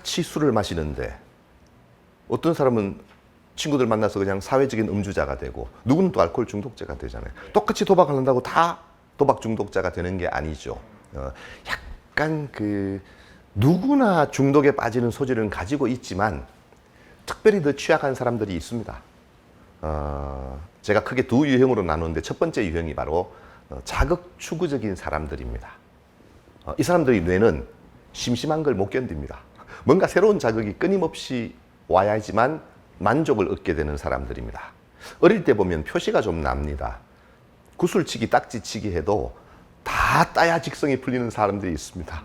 같이 술을 마시는데 어떤 사람은 친구들 만나서 그냥 사회적인 음주자가 되고 누구는 또 알코올 중독자가 되잖아요. 똑같이 도박한다고 다 도박 중독자가 되는 게 아니죠. 약간 누구나 중독에 빠지는 소질은 가지고 있지만 특별히 더 취약한 사람들이 있습니다. 제가 크게 두 유형으로 나누는데 첫 번째 유형이 바로 자극 추구적인 사람들입니다. 이 사람들의 뇌는 심심한 걸 못 견딥니다. 뭔가 새로운 자극이 끊임없이 와야지만 만족을 얻게 되는 사람들입니다. 어릴 때 보면 표시가 좀 납니다. 구슬치기, 딱지치기 해도 다 따야 직성이 풀리는 사람들이 있습니다.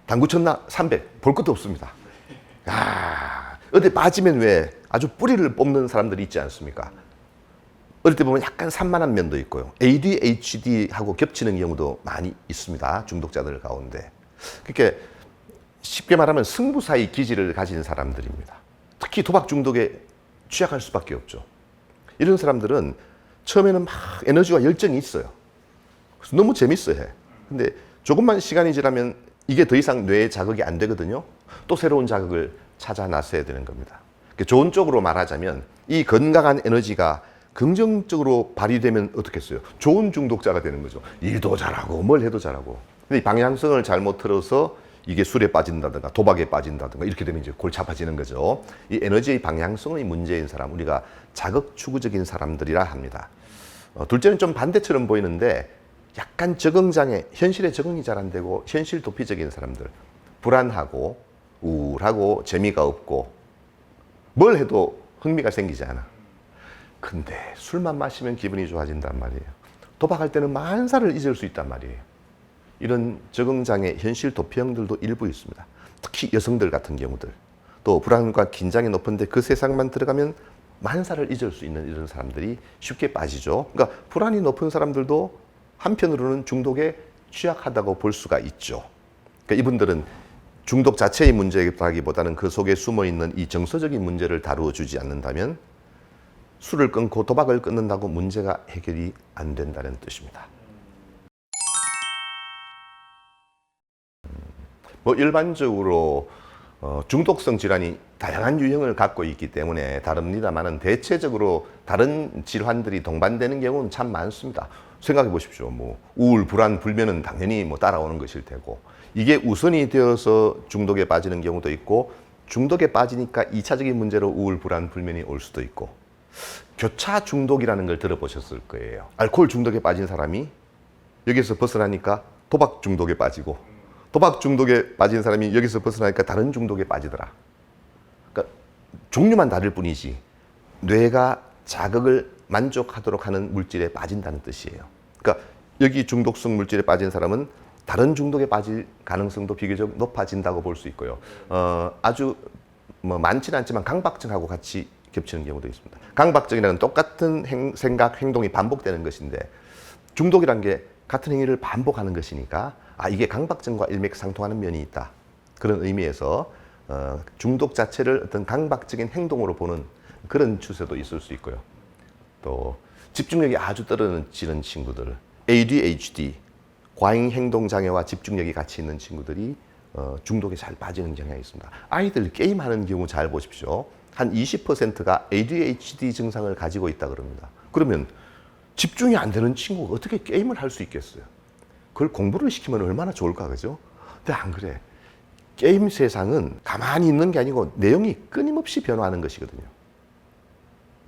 당구 쳤나? 300. 볼 것도 없습니다. 어디 빠지면 왜 아주 뿌리를 뽑는 사람들이 있지 않습니까? 어릴 때 보면 약간 산만한 면도 있고요. ADHD하고 겹치는 경우도 많이 있습니다. 중독자들 가운데. 그러니까 쉽게 말하면 승부사의 기질을 가진 사람들입니다. 특히 도박 중독에 취약할 수밖에 없죠. 이런 사람들은 처음에는 막 에너지와 열정이 있어요. 그래서 너무 재밌어해. 근데 조금만 시간이 지나면 이게 더 이상 뇌에 자극이 안 되거든요. 또 새로운 자극을 찾아 나서야 되는 겁니다. 좋은 쪽으로 말하자면 이 건강한 에너지가 긍정적으로 발휘되면 어떻겠어요? 좋은 중독자가 되는 거죠. 일도 잘하고 뭘 해도 잘하고. 근데 이 방향성을 잘못 틀어서 이게 술에 빠진다든가 도박에 빠진다든가 이렇게 되면 이제 골치 아파지는 거죠. 이 에너지의 방향성의 문제인 사람, 우리가 자극 추구적인 사람들이라 합니다. 둘째는 좀 반대처럼 보이는데 약간 적응장애, 현실에 적응이 잘 안 되고 현실 도피적인 사람들. 불안하고 우울하고 재미가 없고 뭘 해도 흥미가 생기지 않아. 근데 술만 마시면 기분이 좋아진단 말이에요. 도박할 때는 만사를 잊을 수 있단 말이에요. 이런 적응장애, 현실 도피형들도 일부 있습니다. 특히 여성들 같은 경우들. 또 불안과 긴장이 높은데 그 세상만 들어가면 만사를 잊을 수 있는 이런 사람들이 쉽게 빠지죠. 그러니까 불안이 높은 사람들도 한편으로는 중독에 취약하다고 볼 수가 있죠. 그러니까 이분들은 중독 자체의 문제라기보다는 그 속에 숨어있는 이 정서적인 문제를 다루어 주지 않는다면 술을 끊고 도박을 끊는다고 문제가 해결이 안 된다는 뜻입니다. 일반적으로 중독성 질환이 다양한 유형을 갖고 있기 때문에 다릅니다만은 대체적으로 다른 질환들이 동반되는 경우는 참 많습니다. 생각해 보십시오. 우울, 불안, 불면은 당연히 따라오는 것일 테고 이게 우선이 되어서 중독에 빠지는 경우도 있고 중독에 빠지니까 2차적인 문제로 우울, 불안, 불면이 올 수도 있고 교차 중독이라는 걸 들어보셨을 거예요. 알코올 중독에 빠진 사람이 여기서 벗어나니까 도박 중독에 빠지고 도박 중독에 빠진 사람이 여기서 벗어나니까 다른 중독에 빠지더라. 그러니까 종류만 다를 뿐이지 뇌가 자극을 만족하도록 하는 물질에 빠진다는 뜻이에요. 그러니까 여기 중독성 물질에 빠진 사람은 다른 중독에 빠질 가능성도 비교적 높아진다고 볼 수 있고요. 아주 많지는 않지만 강박증하고 같이 겹치는 경우도 있습니다. 강박증이라는 똑같은 생각, 행동이 반복되는 것인데 중독이란 게 같은 행위를 반복하는 것이니까 이게 강박증과 일맥상통하는 면이 있다. 그런 의미에서 중독 자체를 어떤 강박적인 행동으로 보는 그런 추세도 있을 수 있고요. 또 집중력이 아주 떨어지는 친구들, ADHD, 과잉행동장애와 집중력이 같이 있는 친구들이 중독에 잘 빠지는 경향이 있습니다. 아이들 게임하는 경우 잘 보십시오. 한 20%가 ADHD 증상을 가지고 있다 그럽니다. 그러면 집중이 안 되는 친구가 어떻게 게임을 할 수 있겠어요? 그걸 공부를 시키면 얼마나 좋을까, 그죠? 근데 안 그래. 게임 세상은 가만히 있는 게 아니고 내용이 끊임없이 변화하는 것이거든요.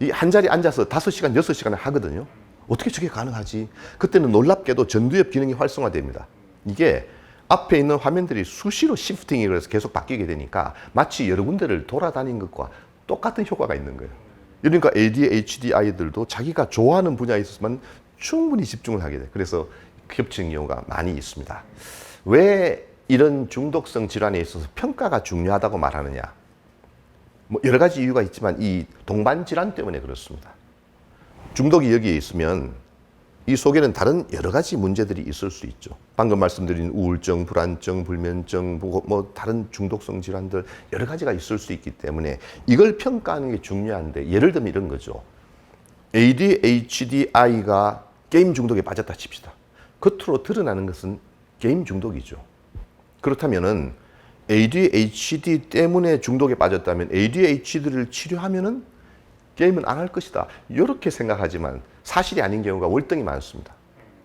이 한 자리에 앉아서 5시간, 6시간을 하거든요. 어떻게 저게 가능하지? 그때는 놀랍게도 전두엽 기능이 활성화됩니다. 이게 앞에 있는 화면들이 수시로 시프팅이 그래서 계속 바뀌게 되니까 마치 여러 군데를 돌아다닌 것과 똑같은 효과가 있는 거예요. 그러니까 ADHD 아이들도 자기가 좋아하는 분야에 있어서만 충분히 집중을 하게 돼요. 그래서 겹치는 경우가 많이 있습니다. 왜 이런 중독성 질환에 있어서 평가가 중요하다고 말하느냐? 여러 가지 이유가 있지만 이 동반 질환 때문에 그렇습니다. 중독이 여기에 있으면 이 속에는 다른 여러 가지 문제들이 있을 수 있죠. 방금 말씀드린 우울증, 불안증, 불면증, 다른 중독성 질환들 여러 가지가 있을 수 있기 때문에 이걸 평가하는 게 중요한데 예를 들면 이런 거죠. ADHD 아이가 게임 중독에 빠졌다 칩시다. 겉으로 드러나는 것은 게임 중독이죠. 그렇다면은 ADHD 때문에 중독에 빠졌다면 ADHD를 치료하면은 게임은 안 할 것이다. 이렇게 생각하지만 사실이 아닌 경우가 월등히 많습니다.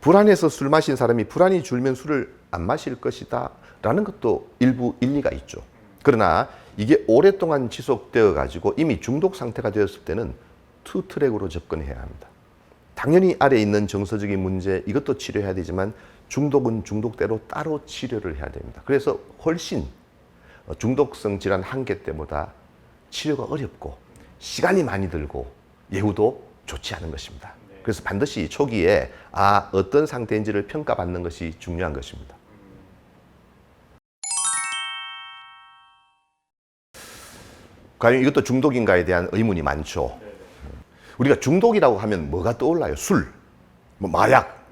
불안해서 술 마신 사람이 불안이 줄면 술을 안 마실 것이다 라는 것도 일부 일리가 있죠. 그러나 이게 오랫동안 지속되어 가지고 이미 중독 상태가 되었을 때는 투 트랙으로 접근해야 합니다. 당연히 아래에 있는 정서적인 문제 이것도 치료해야 되지만 중독은 중독대로 따로 치료를 해야 됩니다. 그래서 훨씬 중독성 질환 한 개 때보다 치료가 어렵고 시간이 많이 들고 예후도 좋지 않은 것입니다. 그래서 반드시 초기에 어떤 상태인지를 평가받는 것이 중요한 것입니다. 과연 이것도 중독인가에 대한 의문이 많죠. 우리가 중독이라고 하면 뭐가 떠올라요? 술, 마약,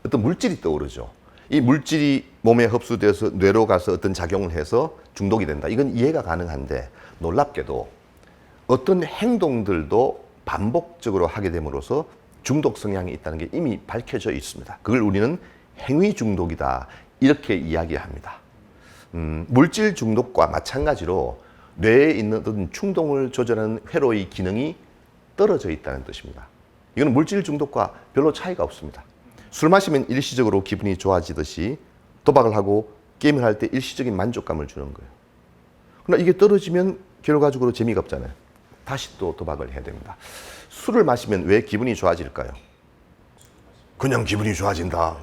어떤 물질이 떠오르죠. 이 물질이 몸에 흡수되어서 뇌로 가서 어떤 작용을 해서 중독이 된다. 이건 이해가 가능한데 놀랍게도 어떤 행동들도 반복적으로 하게 됨으로써 중독 성향이 있다는 게 이미 밝혀져 있습니다. 그걸 우리는 행위 중독이다 이렇게 이야기합니다. 물질 중독과 마찬가지로 뇌에 있는 어떤 충동을 조절하는 회로의 기능이 떨어져 있다는 뜻입니다. 이건 물질 중독과 별로 차이가 없습니다. 술 마시면 일시적으로 기분이 좋아지듯이 도박을 하고 게임을 할 때 일시적인 만족감을 주는 거예요. 그러나 이게 떨어지면 결과적으로 재미가 없잖아요. 다시 또 도박을 해야 됩니다. 술을 마시면 왜 기분이 좋아질까요? 그냥 기분이 좋아진다.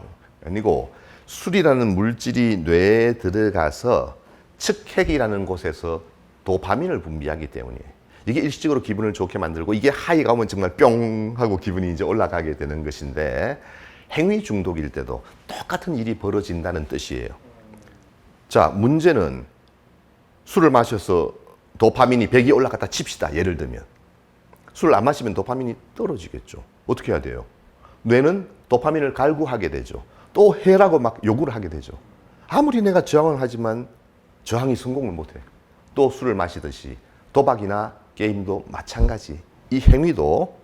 아니고 술이라는 물질이 뇌에 들어가서 측핵이라는 곳에서 도파민을 분비하기 때문이에요. 이게 일시적으로 기분을 좋게 만들고 이게 하이가 오면 정말 뿅 하고 기분이 이제 올라가게 되는 것인데 행위 중독일 때도 똑같은 일이 벌어진다는 뜻이에요. 자, 문제는 술을 마셔서 도파민이 100이 올라갔다 칩시다. 예를 들면. 술을 안 마시면 도파민이 떨어지겠죠. 어떻게 해야 돼요? 뇌는 도파민을 갈구하게 되죠. 또 해라고 막 요구를 하게 되죠. 아무리 내가 저항을 하지만 저항이 성공을 못해. 또 술을 마시듯이 도박이나 게임도 마찬가지. 이 행위도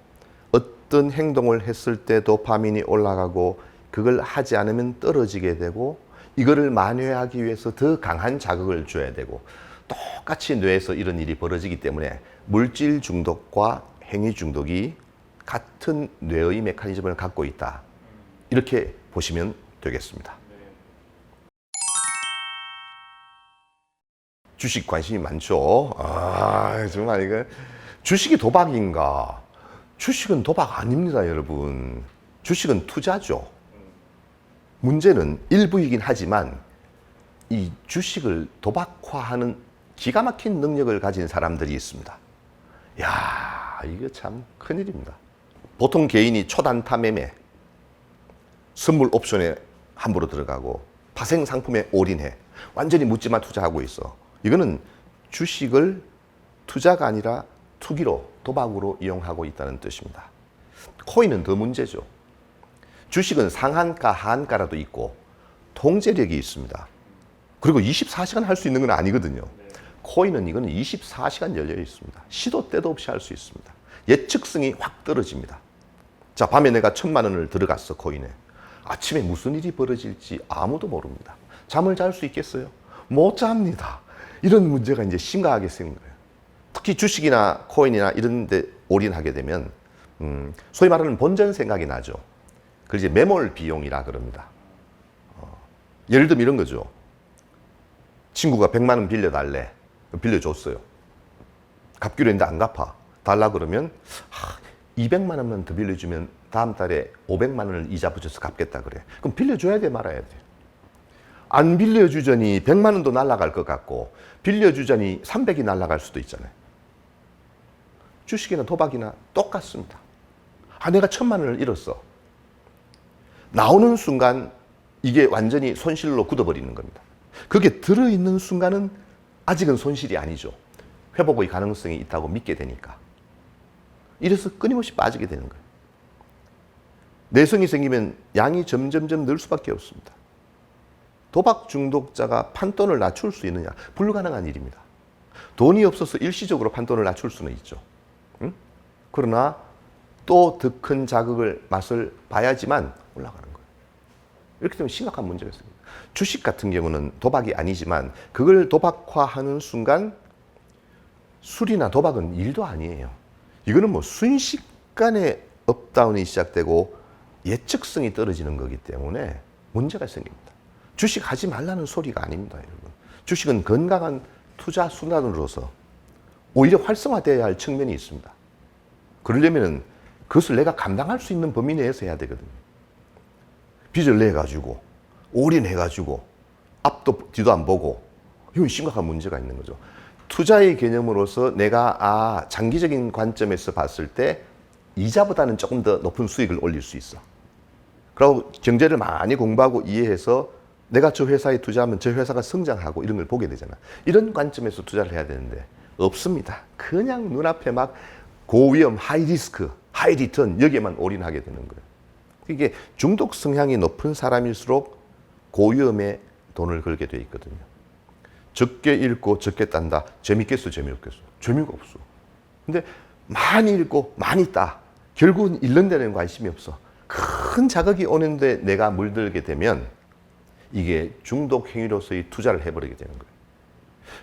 어떤 행동을 했을 때 도파민이 올라가고 그걸 하지 않으면 떨어지게 되고 이거를 만회하기 위해서 더 강한 자극을 줘야 되고 똑같이 뇌에서 이런 일이 벌어지기 때문에 물질 중독과 행위 중독이 같은 뇌의 메커니즘을 갖고 있다. 이렇게 보시면 되겠습니다. 주식 관심이 많죠. 정말 이거 주식이 도박인가? 주식은 도박 아닙니다, 여러분. 주식은 투자죠. 문제는 일부이긴 하지만 이 주식을 도박화하는 기가 막힌 능력을 가진 사람들이 있습니다. 야, 이거 참 큰일입니다. 보통 개인이 초단타 매매, 선물 옵션에 함부로 들어가고 파생 상품에 올인해 완전히 묻지마 투자하고 있어. 이거는 주식을 투자가 아니라 투기로 도박으로 이용하고 있다는 뜻입니다. 코인은 더 문제죠. 주식은 상한가, 하한가라도 있고 통제력이 있습니다. 그리고 24시간 할 수 있는 건 아니거든요. 코인은 이거는 24시간 열려 있습니다. 시도 때도 없이 할 수 있습니다. 예측성이 확 떨어집니다. 자, 밤에 내가 1,000만 원을 들어갔어, 코인에. 아침에 무슨 일이 벌어질지 아무도 모릅니다. 잠을 잘 수 있겠어요? 못 잡니다. 이런 문제가 이제 심각하게 생긴 거예요. 특히 주식이나 코인이나 이런 데 올인하게 되면 소위 말하는 본전 생각이 나죠. 그걸 이제 매몰 비용이라 그럽니다. 예를 들면 이런 거죠. 친구가 100만 원 빌려달래. 빌려줬어요. 갚기로 했는데 안 갚아. 달라 그러면 200만 원만 더 빌려주면 다음 달에 500만 원을 이자 붙여서 갚겠다 그래. 그럼 빌려줘야 돼, 말아야 돼? 안 빌려주자니 100만 원도 날아갈 것 같고 빌려주자니 300이 날아갈 수도 있잖아요. 주식이나 도박이나 똑같습니다. 내가 1,000만 원을 잃었어. 나오는 순간 이게 완전히 손실로 굳어버리는 겁니다. 그게 들어있는 순간은 아직은 손실이 아니죠. 회복의 가능성이 있다고 믿게 되니까. 이래서 끊임없이 빠지게 되는 거예요. 내성이 생기면 양이 점점점 늘 수밖에 없습니다. 도박 중독자가 판돈을 낮출 수 있느냐? 불가능한 일입니다. 돈이 없어서 일시적으로 판돈을 낮출 수는 있죠. 응? 그러나 또 더 큰 자극을 맛을 봐야지만 올라가는 거예요. 이렇게 되면 심각한 문제가 있습니다. 주식 같은 경우는 도박이 아니지만 그걸 도박화하는 순간 술이나 도박은 일도 아니에요. 이거는 뭐 순식간에 업다운이 시작되고 예측성이 떨어지는 거기 때문에 문제가 생깁니다. 주식 하지 말라는 소리가 아닙니다, 여러분. 주식은 건강한 투자 수단으로서 오히려 활성화되어야 할 측면이 있습니다. 그러려면 그것을 내가 감당할 수 있는 범위 내에서 해야 되거든요. 빚을 내가지고 올인해가지고 앞도 뒤도 안 보고 이건 심각한 문제가 있는 거죠. 투자의 개념으로서 내가 장기적인 관점에서 봤을 때 이자보다는 조금 더 높은 수익을 올릴 수 있어. 그리고 경제를 많이 공부하고 이해해서 내가 저 회사에 투자하면 저 회사가 성장하고 이런 걸 보게 되잖아. 이런 관점에서 투자를 해야 되는데 없습니다. 그냥 눈앞에 막 고위험, 하이 리스크, 하이 리턴 여기에만 올인하게 되는 거예요. 이게 중독 성향이 높은 사람일수록 고위험에 돈을 걸게 돼 있거든요. 적게 읽고 적게 딴다. 재밌겠어, 재미없겠어? 재미가 없어. 근데 많이 읽고 많이 따. 결국은 읽는 데는 관심이 없어. 큰 자극이 오는데 내가 물들게 되면 이게 중독 행위로서의 투자를 해버리게 되는 거예요.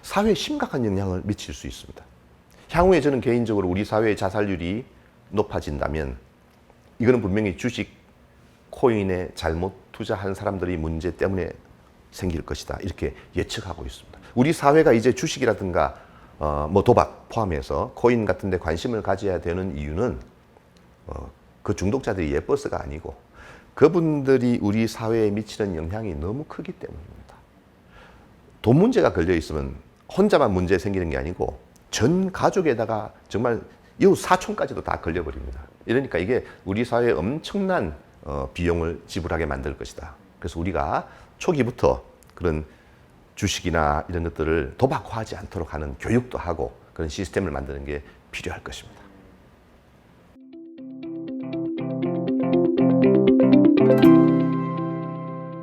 사회에 심각한 영향을 미칠 수 있습니다. 향후에 저는 개인적으로 우리 사회의 자살률이 높아진다면 이거는 분명히 주식, 코인에 잘못 투자한 사람들의 문제 때문에 생길 것이다. 이렇게 예측하고 있습니다. 우리 사회가 이제 주식이라든가 뭐 도박 포함해서 코인 같은 데 관심을 가져야 되는 이유는 그 중독자들이 예뻐서가 아니고 그분들이 우리 사회에 미치는 영향이 너무 크기 때문입니다. 돈 문제가 걸려 있으면 혼자만 문제 생기는 게 아니고 전 가족에다가 정말 이웃 사촌까지도 다 걸려버립니다. 이러니까 이게 우리 사회에 엄청난 비용을 지불하게 만들 것이다. 그래서 우리가 초기부터 그런 주식이나 이런 것들을 도박화하지 않도록 하는 교육도 하고 그런 시스템을 만드는 게 필요할 것입니다.